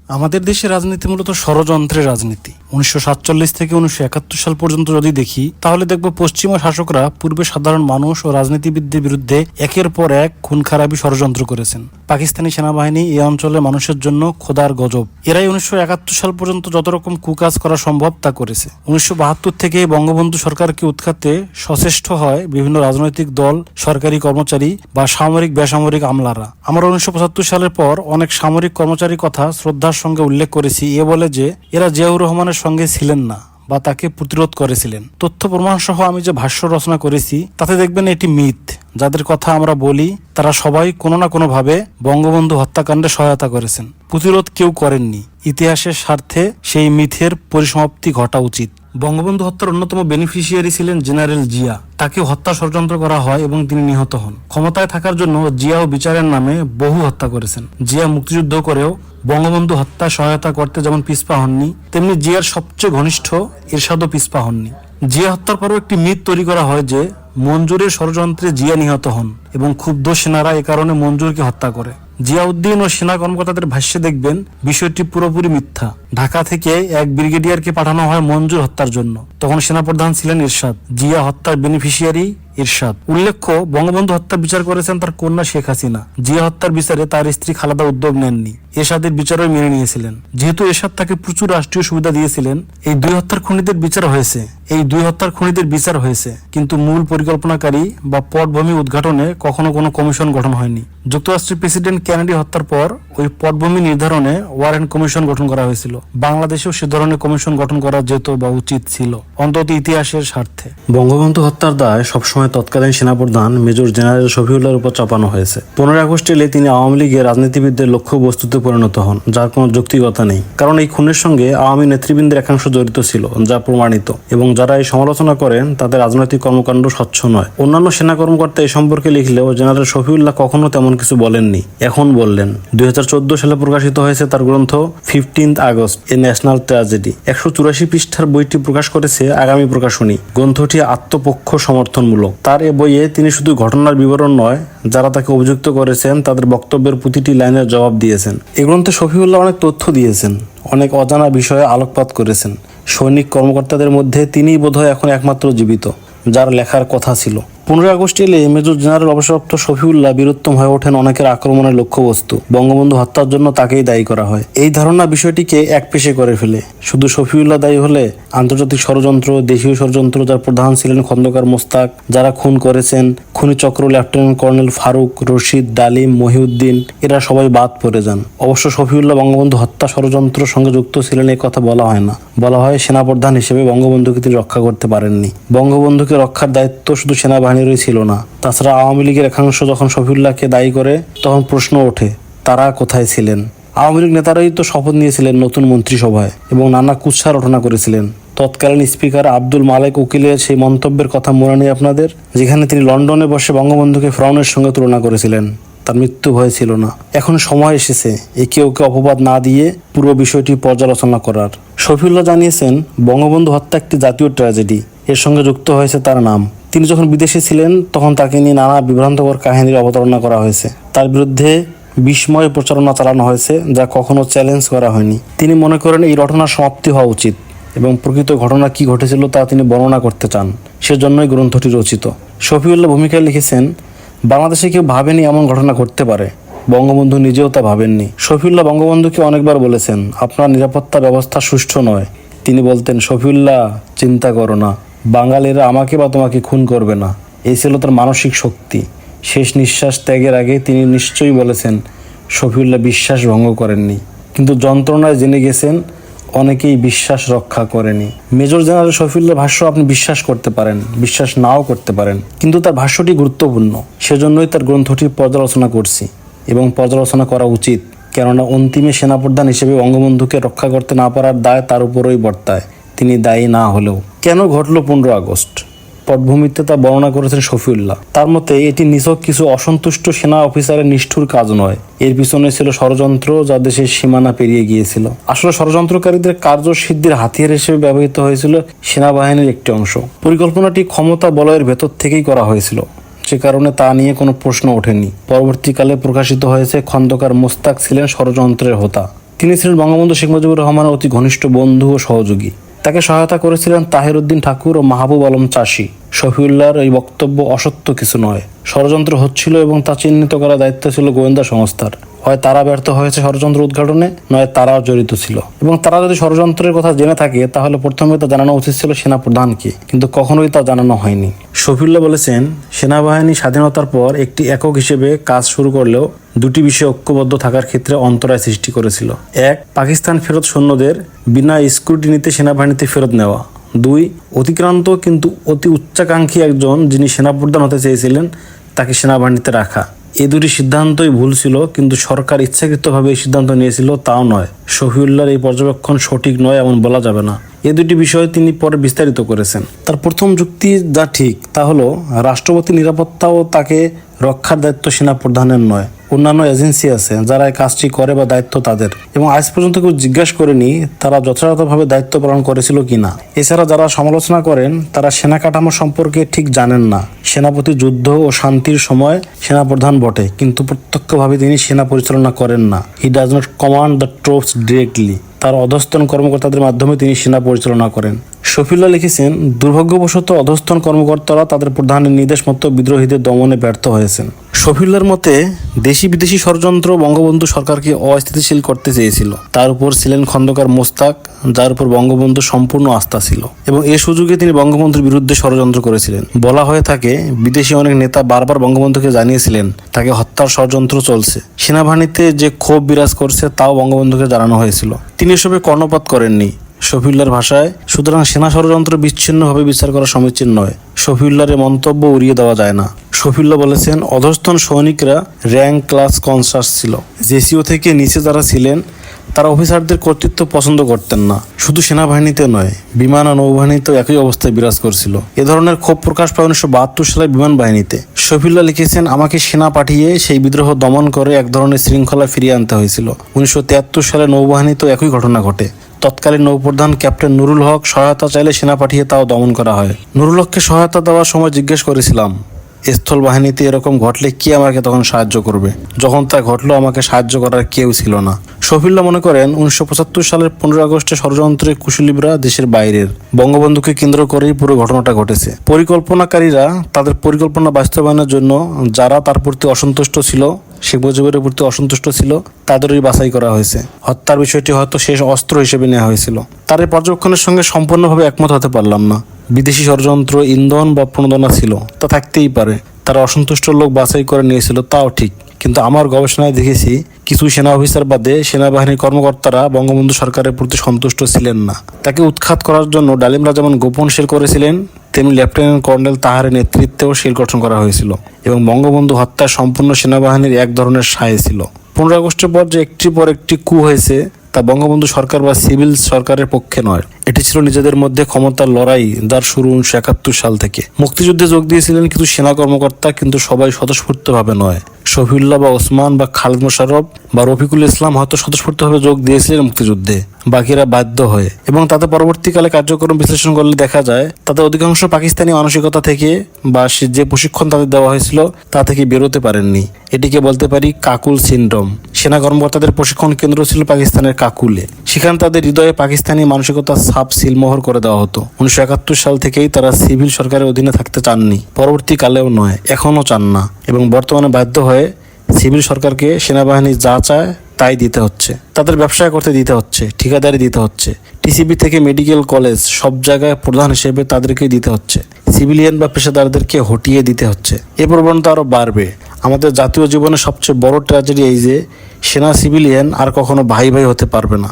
আমাদের দেশের রাজনীতি মূলত ষড়যন্ত্রের রাজনীতি। 1947 থেকে 1971 সাল পর্যন্ত যদি দেখি, তাহলে দেখব পশ্চিমা শাসকরা পূর্বে সাধারণ মানুষ ও রাজনীতিবিদদের বিরুদ্ধে একের পর এক খুন খারাপি ষড়যন্ত্র করেছেন। পাকিস্তানি সেনাবাহিনী এই অঞ্চলে মানুষের জন্য খোদার গজব। এরাই 1971 সাল পর্যন্ত যত রকম কুকাজ করা সম্ভব তা করেছে। 1972 থেকে বঙ্গবন্ধু সরকারকে উৎখাতে সচেষ্ট হয় বিভিন্ন রাজনৈতিক দল, সরকারি কর্মচারী বা সামরিক বেসামরিক আমলারা। আমরা 1975 সালের পর অনেক সামরিক কর্মচারীর কথা শ্রদ্ধার সঙ্গে উল্লেখ করেছি, এ বলে যে এরা জিয়াউর রহমানের সঙ্গে ছিলেন না বা তাকে প্রতিরোধ করেছিলেন। তথ্য প্রমাণ সহ আমি যে ভাষ্য রচনা করেছি তাতে দেখবেন এটি মিথ। যাদের কথা আমরা বলি তারা সবাই কোনো না কোনো ভাবে বঙ্গবন্ধু হত্যাকাণ্ডে সহায়তা করেছেন, প্রতিরোধ কেউ করেননি। ইতিহাসের স্বার্থে সেই মিথের পরিসমাপ্তি ঘটা উচিত। বঙ্গবন্ধু হত্যার অন্যতম বেনিফিশিয়ারি ছিলেন জেনারেল জিয়া। তাকে হত্যা ষড়যন্ত্র করা হয় এবং তিনি নিহত হন। ক্ষমতায় থাকার জন্য জিয়া ও বিচারের নামে বহু হত্যা করেছেন। জিয়া মুক্তিযুদ্ধ করেও বঙ্গবন্ধু হত্যা সহায়তা করতে যেমন পিছপা হননি, তেমনি জিয়ার সবচেয়ে ঘনিষ্ঠ এরশাদও পিছপা হননি। জিয়া হত্যার পরও একটি মিথ তৈরি করা হয় যে মঞ্জুরের ষড়যন্ত্রে জিয়া নিহত হন এবং ক্ষুব্ধ সেনারা এ কারণে মঞ্জুরকে হত্যা করে। জিয়াউদ্দিন ও সেনা কর্মকর্তাদের ভাষ্যে দেখবেন বিষয়টি পুরোপুরি মিথ্যা। ঢাকা থেকে এক ব্রিগেডিয়ারকে পাঠানো হয় মঞ্জুর হত্যার জন্য। তখন সেনাপ্রধান ছিলেন এরশাদ। জিয়া হত্যার বেনিফিশিয়ারি এরশাদ। উল্লেখ্য, বঙ্গবন্ধু হত্যা বিচার করেছেন তার কন্যা শেখ হাসিনা। জিয়া হত্যার বিচারে তার স্ত্রী খালেদা উদ্যোগ নেননি, এরশাদের বিচারও মেনে নিয়েছিলেন। যেহেতু এরশাদ তাকে প্রচুর রাষ্ট্রীয় সুবিধা দিয়েছিলেন, এই দুই হত্যার খুনিদের বিচার হয়েছে। কিন্তু মূল পরিকল্পনাকারী বা পটভূমি উদ্ঘাটনে কখনো কোনো কমিশন গঠন হয়নি। যুক্তরাষ্ট্রের প্রেসিডেন্ট কেনেডি হত্যার পর ওই পটভূমি নির্ধারণে ওয়ারেন্ট কমিশন গঠন করা হয়েছিল। বাংলাদেশেও সে ধরনের কমিশন গঠন করা যেত বা উচিত ছিল, অন্তত ইতিহাসের স্বার্থে। বঙ্গবন্ধু হত্যার দায় সবসময় তৎকালীন সেনাপ্রধান মেজর জেনারেল শফিউল্লাহর উপর চাপানো হয়েছে। 15 আগস্ট এলে তিনি আওয়ামী লীগের রাজনীতিবিদদের লক্ষ্যবস্তুতে পরিণত হন, যার কোনো যৌক্তিকতা নেই। কারণ এই খুনের সঙ্গে আওয়ামী নেতৃবৃন্দের একাংশ জড়িত ছিল, যা প্রমাণিত। এবং যারা এই সমালোচনা করেন তাদের রাজনৈতিক কর্মকাণ্ড স্বচ্ছ নয়। অন্যান্য সেনা কর্মকর্তা এই সম্পর্কে লিখলেও জেনারেল শফিউল্লাহ কখনো তেমন কিছু বলেননি। এখন বললেন। 2014 সালে প্রকাশিত হয়েছে তার গ্রন্থ 15th August a national tragedy. 184 পৃষ্ঠার বইটি প্রকাশ করেছে আগামী প্রকাশনী। গ্রন্থটি আত্মপক্ষ সমর্থনমূলক। তার এ বইয়ে তিনি শুধু ঘটনার বিবরণ নয়, যারা তাকে অভিযুক্ত করেছেন তাদের বক্তব্যের প্রতিটি লাইনের জবাব দিয়েছেন। এই গ্রন্থে শফিউল্লাহ অনেক তথ্য দিয়েছেন, অনেক অজানা বিষয়ে আলোকপাত করেছেন। সৈনিক কর্মকর্তাদের মধ্যে তিনিই বোধহয় এখন একমাত্র জীবিত যার লেখার কথা ছিল। 15 আগস্ট এলে মেজর জেনারেল অবসরপ্রাপ্ত শফিউল্লাহ বীরুত্তম হয়ে ওঠেন অনেকের আক্রমণের লক্ষ্যবস্তু। বঙ্গবন্ধু হত্যার জন্য তাকেই দায়ী করা হয়। এই ধারণা বিষয়টিকে একপেশে করে ফেলে। শুধু শফিউল্লাহ দায়ী হলে আন্তর্জাতিক ষড়যন্ত্র, দেশীয় ষড়যন্ত্র, যার প্রধান ছিলেন খন্দকার মোস্তাক, যারা খুন করেছেন, খুনি চক্র লেফটেন্যান্ট কর্নেল ফারুক, রশিদ, ডালিম, মহিউদ্দিন, এরা সবাই বাদ পড়ে যান। অবশ্য শফিউল্লাহ বঙ্গবন্ধু হত্যা ষড়যন্ত্রের সঙ্গে যুক্ত ছিলেন এ কথা বলা হয় না। বলা হয় সেনাপ্রধান হিসেবে বঙ্গবন্ধুকে তিনি রক্ষা করতে পারেননি। বঙ্গবন্ধুকে রক্ষার দায়িত্ব শুধু সেনাবাহিনীরই ছিল না। তাছাড়া আওয়ামী লীগের একাংশ যখন শফিউল্লাহকে দায়ী করে, তখন প্রশ্ন ওঠে তারা কোথায় ছিলেন? আওয়ামী লীগ নেতারাই তো শপথ নিয়েছিলেন নতুন মন্ত্রিসভায় এবং নানা কুৎসা রটনা করেছিলেন। তৎকালীন স্পিকার আব্দুল মালেক উকিলের সেই মন্তব্যের কথা মনে নেই আপনাদের, যেখানে তিনি লন্ডনে বসে বঙ্গবন্ধুকে ফ্রাউনের সঙ্গে তুলনা করেছিলেন। তার মৃত্যু ভয় ছিল না। এখন সময় এসেছে একে ওকে অপবাদ না দিয়ে পুরো বিষয়টি পর্যালোচনা করার। শফিউল্লাহ জানিয়েছেন বঙ্গবন্ধু হত্যা একটি জাতীয় ট্র্যাজেডি। এর সঙ্গে যুক্ত হয়েছে তার নাম। তিনি যখন বিদেশে ছিলেন তখন তাকে নিয়ে নানা বিভ্রান্তকর কাহিনীর অবতারণা করা হয়েছে। তার বিরুদ্ধে বিস্ময় প্রচারণা চালানো হয়েছে, যা কখনো চ্যালেঞ্জ করা হয়নি। তিনি মনে করেন এই ঘটনার সমাপ্তি হওয়া উচিত এবং প্রকৃত ঘটনা কি ঘটেছিল তা তিনি বর্ণনা করতে চান। সেজন্যই গ্রন্থটি রচিত। শফিউল্লাহ ভূমিকায় লিখেছেন, বাংলাদেশে কেউ ভাবেনি এমন ঘটনা ঘটতে পারে। বঙ্গবন্ধু নিজেও তা ভাবেননি। শফিউল্লাহ বঙ্গবন্ধুকে অনেকবার বলেছেন, আপনার নিরাপত্তা ব্যবস্থা সুষ্ঠু নয়। তিনি বলতেন, শফিউল্লাহ চিন্তা করো না, বাঙালিরা আমাকে বা তোমাকে খুন করবে না। এই ছিল তার মানসিক শক্তি। শেষ নিঃশ্বাস ত্যাগের আগে তিনি নিশ্চয়ই বলেছেন, শফিউল্লাহ বিশ্বাস ভঙ্গ করেননি, কিন্তু যন্ত্রণায় জেনে গেছেন অনেকেই বিশ্বাস রক্ষা করেনি। মেজর জেনারেল শফিউল্লাহর ভাষ্য আপনি বিশ্বাস করতে পারেন, বিশ্বাস নাও করতে পারেন, কিন্তু তার ভাষ্যটি গুরুত্বপূর্ণ। সেজন্যই তার গ্রন্থটি পর্যালোচনা করছি এবং পর্যালোচনা করা উচিত। কেননা অন্তিমে সেনাপ্রধান হিসেবে বঙ্গবন্ধুকে রক্ষা করতে না পারার দায় তার উপরই বর্তায়, তিনি দায়ী না হলেও। কেন ঘটল 15 আগস্ট? পটভূমিতে তা বর্ণনা করেছেন শফিউল্লাহ। তার মতে এটি নিছক কিছু অসন্তুষ্ট সেনা অফিসারের নিষ্ঠুর কাজ নয়, এর পিছনে ছিল ষড়যন্ত্র যা দেশের সীমানা পেরিয়ে গিয়েছিল। আসলে ষড়যন্ত্রকারীদের কার্যসিদ্ধির হাতিয়ার হিসেবে ব্যবহৃত হয়েছিল সেনাবাহিনীর একটি অংশ। পরিকল্পনাটি ক্ষমতা বলয়ের ভেতর থেকেই করা হয়েছিল, যে কারণে তা নিয়ে কোনো প্রশ্ন ওঠেনি। পরবর্তীকালে প্রকাশিত হয়েছে খন্দকার মোস্তাক ছিলেন ষড়যন্ত্রের হোতা। তিনি ছিলেন বঙ্গবন্ধু শেখ মুজিবুর রহমানের অতি ঘনিষ্ঠ বন্ধু ও সহযোগী। তাকে সহায়তা করেছিলেন তাহির উদ্দিন ঠাকুর ও মাহবুব আলম চাষী। শফিউল্লাহর এই বক্তব্য অসত্য কিছু নয়, ষড়যন্ত্র হচ্ছিল এবং তা চিহ্নিত করার দায়িত্ব ছিল গোয়েন্দা সংস্থার। হয় তারা ব্যর্থ হয়েছে ষড়যন্ত্র উদ্ঘাটনে, নয় তারাও জড়িত ছিল। এবং তারা যদি ষড়যন্ত্রের কথা জেনে থাকে তাহলে প্রথমে তা জানানো উচিত ছিল সেনাপ্রধানকে, কিন্তু কখনোই তা জানানো হয়নি। শফিউল্লাহ বলেছেন, সেনাবাহিনী স্বাধীনতার পর একটি একক হিসেবে কাজ শুরু করলেও দুটি বিষয়ে ঐক্যবদ্ধ থাকার ক্ষেত্রে অন্তরায় সৃষ্টি করেছিল। এক, পাকিস্তান ফেরত সৈন্যদের বিনা স্ক্রুটিনিতে সেনাবাহিনীতে ফেরত নেওয়া। দুই, অতিক্রান্ত কিন্তু অতি উচ্চাকাঙ্ক্ষী একজন যিনি সেনাপ্রধান হতে চেয়েছিলেন তাকে সেনাবাহিনীতে রাখা। এই দুটি সিদ্ধান্তই ভুল ছিল, কিন্তু সরকার ইচ্ছাকৃতভাবে এই সিদ্ধান্ত নিয়েছিল তাও নয়। শফিউল্লাহর এই পর্যবেক্ষণ সঠিক নয় এমন বলা যাবে না। এই দুটি বিষয় তিনি পরে বিস্তারিত করেছেন। তার প্রথম যুক্তি যা ঠিক তা হলো রাষ্ট্রপতির নিরাপত্তা ও তাকে রক্ষার দায়িত্ব সেনাপ্রধানের নয়, অন্যান্য এজেন্সি আছে যারা এই কাজটি করে বা দায়িত্ব তাদের, এবং আজ পর্যন্ত কেউ জিজ্ঞাসা করেনি তারা যথাযথভাবে দায়িত্ব পালন করেছিল কিনা। এছাড়া যারা সমালোচনা করেন তারা সেনা কাঠামো সম্পর্কে ঠিক জানেন না। সেনাপতি যুদ্ধ ও শান্তির সময় সেনাপ্রধান বটে, কিন্তু প্রত্যক্ষভাবে তিনি সেনা পরিচালনা করেন না। He does not command the troops directly. তার অধস্তন কর্মকর্তাদের মাধ্যমে তিনি সেনা পরিচালনা করেন। শফিউল্লাহ লিখেছেন, দুর্ভাগ্যবশত অধস্তন কর্মকর্তারা তাদের প্রধানের নির্দেশ মতো বিদ্রোহীদের দমনে ব্যর্থ হয়েছেন। শফিউল্লাহর মতে দেশি বিদেশি ষড়যন্ত্র বঙ্গবন্ধু সরকারকে অস্থিতিশীল করতে চেয়েছিল। তার উপর ছিলেন খন্দকার মোস্তাক, যার উপর বঙ্গবন্ধু সম্পূর্ণ আস্থা ছিল, এবং এ সুযোগে তিনি বঙ্গবন্ধুর বিরুদ্ধে ষড়যন্ত্র করেছিলেন। বলা হয়ে থাকে বিদেশি অনেক নেতা বারবার বঙ্গবন্ধুকে জানিয়েছিলেন তাকে হত্যার ষড়যন্ত্র চলছে। সেনাবাহিনীতে যে ক্ষোভ বিরাজ করছে তাও বঙ্গবন্ধুকে জানানো হয়েছিল। তিনি এসবে কর্ণপাত করেননি। শফিউল্লাহর ভাষায়, সুতরাং সেনা ষড়যন্ত্র বিচ্ছিন্নভাবে বিচার করা সমীচীন নয়। শফিউল্লাহর মন্তব্য উড়িয়ে দেওয়া যায় না। শফিউল্লাহ বলেছেন, অধস্তন সৈনিকরা র্যাঙ্ক ক্লাস কনসাস ছিল। জেসিও থেকে নিচে যারা ছিলেন তারা অফিসারদের কর্তৃত্ব পছন্দ করতেন না। শুধু সেনাবাহিনীতে নয়, বিমান ও নৌবাহিনীতেও একই অবস্থায় বিরাজ করছিল। এ ধরনের ক্ষোভ প্রকাশ পায় 1972 সালে বিমান বাহিনীতে। শফিউল্লাহ লিখেছেন, আমাকে সেনা পাঠিয়ে সেই বিদ্রোহ দমন করে এক ধরনের শৃঙ্খলা ফিরিয়ে আনতে হয়েছিল। 1973 সালে নৌবাহিনীতেও একই ঘটনা ঘটে। তৎকালীন নৌপ্রধান ক্যাপ্টেন নুরুল হক সহায়তা চাইলে সেনা পাঠিয়ে তাও দমন করা হয়। নুরুল হককে সহায়তা দেওয়ার সময় জিজ্ঞেস করেছিলাম, স্থল বাহিনীতে এরকম ঘটলে কে আমাকে তখন সাহায্য করবে? যখন তা ঘটলো আমাকে সাহায্য করার কেউ ছিল না। শফিউল্লাহ মনে করেন 1975 সালের 15 আগস্টে ষড়যন্ত্রে কুশলীবরা দেশের বাইরের। বঙ্গবন্ধুকে কেন্দ্র করেই পুরো ঘটনাটা ঘটেছে। পরিকল্পনাকারীরা তাদের পরিকল্পনা বাস্তবায়নের জন্য যারা তার প্রতি অসন্তুষ্ট ছিল, শেখ মুজিবের প্রতি অসন্তুষ্ট ছিল, তাদেরই বাছাই করা হয়েছে। হত্যার বিষয়টি হয়তো শেষ অস্ত্র হিসেবে নেওয়া হয়েছিল। তার এই পর্যবেক্ষণের সঙ্গে সম্পূর্ণভাবে একমত হতে পারলাম না। বিদেশি ষড়যন্ত্র, ইন্ধন বা প্রণোদনা ছিল, তা থাকতেই পারে। তারা অসন্তুষ্ট লোক বাছাই করে নিয়েছিল, তাও ঠিক। কিন্তু আমার গবেষণায় দেখেছি কিছু সেনা অফিসার বাদে সেনাবাহিনীর কর্মকর্তারা বঙ্গবন্ধু সরকারের প্রতি সন্তুষ্ট ছিলেন না। তাকে উৎখাত করার জন্য ডালিমরা যেমন গোপন সেল করেছিলেন, তেমনি লেফটেন্যান্ট কর্নেল তাহারের নেতৃত্বেও সেল গঠন করা হয়েছিল, এবং বঙ্গবন্ধু হত্যায় সম্পূর্ণ সেনাবাহিনীর এক ধরনের সায় ছিল। 15 আগস্টের পর যে একটির পর একটি কু হয়েছে তা বঙ্গবন্ধু সরকার বা সিভিল সরকারের পক্ষে নয়। এটি ছিল নিজেদের মধ্যে ক্ষমতার লড়াই, যার শুরু 1971 সাল থেকে। মুক্তিযুদ্ধে যোগ দিয়েছিলেন কিছু সেনা কর্মকর্তা, কিন্তু সবাই স্বতঃস্ফূর্তভাবে নয়। শফিউল্লাহ বা ওসমান বা খালেদ মোশাররফ বা রফিকুল ইসলাম হয়তো স্বতঃস্ফূর্তভাবে যোগ দিয়েছিলেন মুক্তিযুদ্ধে, বাকিরা বাধ্য হয়ে। এবং তাতে পরবর্তীকালে কার্যক্রম বিশ্লেষণ করলে দেখা যায় তাদের অধিকাংশ পাকিস্তানি মানসিকতা থেকে বা যে প্রশিক্ষণ তাদের দেওয়া হয়েছিল তা থেকে বেরোতে পারেননি। এটিকে বলতে পারি কাকুল সিনড্রোম। সেনা কর্মকর্তাদের প্রশিক্ষণ কেন্দ্র ছিল পাকিস্তানের কাকুলে। সেখানে তাদের হৃদয়ে পাকিস্তানি মানসিকতার ছাপ সিলমোহর করে দেওয়া হতো। 1971 সাল থেকেই তারা সিভিল সরকারের অধীনে থাকতে চাননি, পরবর্তীকালেও নয়, এখনও চান না, এবং বর্তমানে বাধ্য হয়ে সিভিল সরকারকে সেনাবাহিনী যা চায় তাই দিতে হচ্ছে। তাদের ব্যবসা করতে দিতে হচ্ছে, ঠিকাদারি দিতে হচ্ছে। টিসিবি থেকে মেডিকেল কলেজ সব জায়গায় প্রধান হিসেবে তাদেরকেই দিতে হচ্ছে। সিভিলিয়ান বা পেশাদারদেরকে হটিয়ে দিতে হচ্ছে। এ প্রবণতা আরও বাড়বে। আমাদের জাতীয় জীবনের সবচেয়ে বড় ট্র্যাজেডি এই যে সেনা সিভিলিয়ান আর কখনো ভাই ভাই হতে পারবে না।